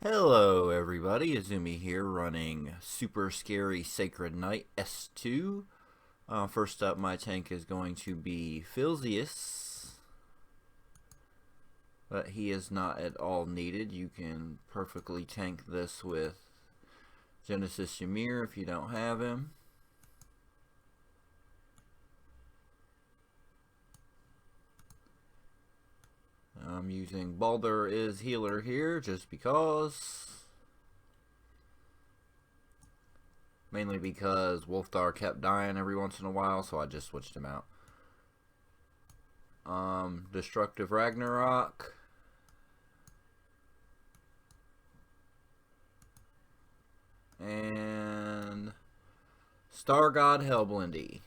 Hello everybody, Azumi here running Super Scary Sacred Knight S2. First up, my tank is going to be Philzius, but he is not at all needed. You can perfectly tank this with Genesis Ymir if you don't have him. I'm using Baldur is healer here just because. Mainly because Wolfthar kept dying every once in a while, so I just switched him out. Destructive Ragnarok. And Star God Hellblendy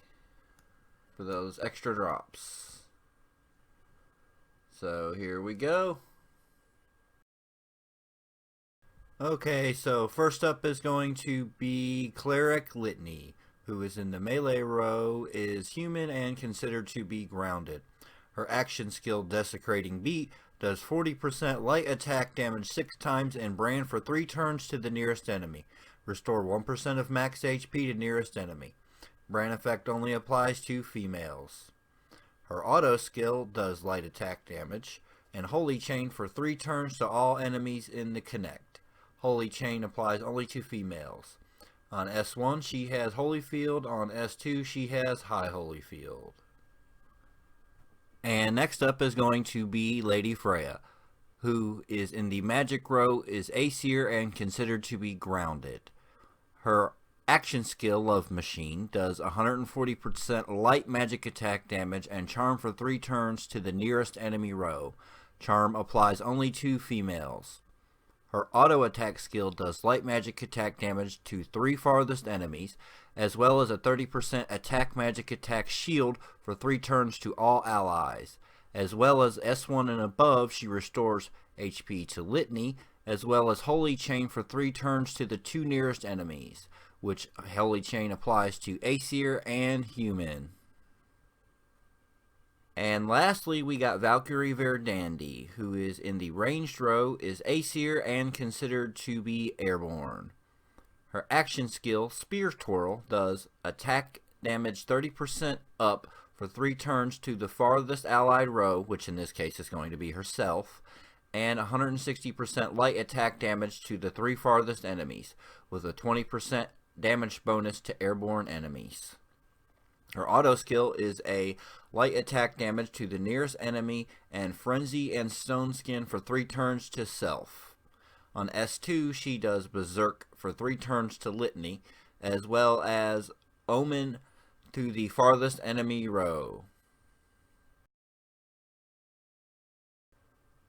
for those extra drops. So here we go. Okay, so first up is going to be Cleric Litany, who is in the melee row, is human and considered to be grounded. Her action skill Desecrating Beat does 40% light attack damage 6 times and brand for 3 turns to the nearest enemy. Restore 1% of max HP to nearest enemy. Brand effect only applies to females. Her auto skill does light attack damage and Holy Chain for 3 turns to all enemies in the connect. Holy Chain applies only to females. On S1 she has Holy Field, on S2 she has High Holy Field. And next up is going to be Lady Freya, who is in the magic row, is Aesir and considered to be grounded. Her action skill, Love Machine, does 140% light magic attack damage and charm for 3 turns to the nearest enemy row. Charm applies only to females. Her auto attack skill does light magic attack damage to 3 farthest enemies, as well as a 30% attack magic attack shield for 3 turns to all allies. As well as S1 and above, she restores HP to Litany, as well as Holy Chain for 3 turns to the 2 nearest enemies, which Holy Chain applies to Aesir and Human. And lastly, we got Valkyrie Verdandi, who is in the ranged row, is Aesir and considered to be airborne. Her action skill, Spear Twirl, does attack damage 30% up for 3 turns to the farthest allied row, which in this case is going to be herself, and 160% light attack damage to the 3 farthest enemies, with a 20% damage bonus to airborne enemies. Her auto skill is a light attack damage to the nearest enemy and Frenzy and Stone Skin for 3 turns to self. On S2 she does Berserk for 3 turns to Litany, as well as Omen to the farthest enemy row.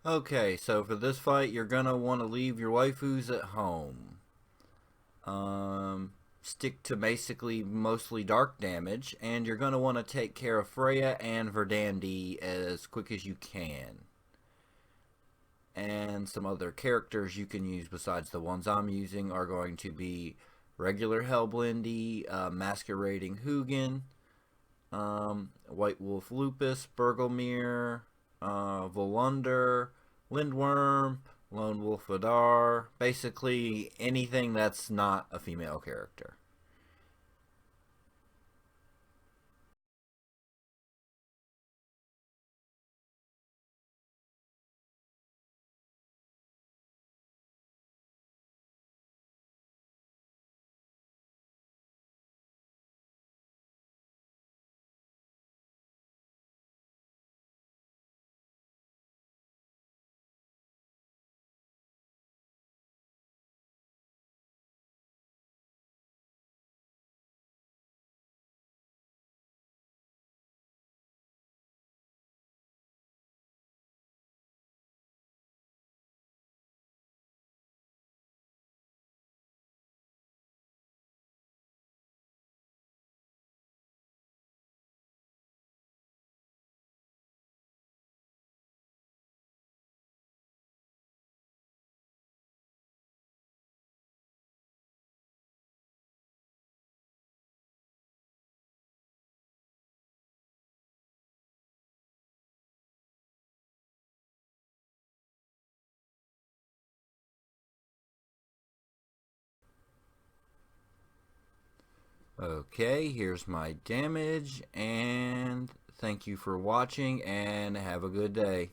Okay, so for this fight you're gonna want to leave your waifus at home. Stick to basically mostly dark damage, and you're going to want to take care of Freya and Verdandi as quick as you can. And some other characters you can use besides the ones I'm using are going to be regular Hellblendy, Masquerading Hugin, White Wolf Lupus, Bergelmir, Volunder, Lindworm, Lone Wolf Adar, basically anything that's not a female character. Okay, here's my damage, and thank you for watching, and have a good day.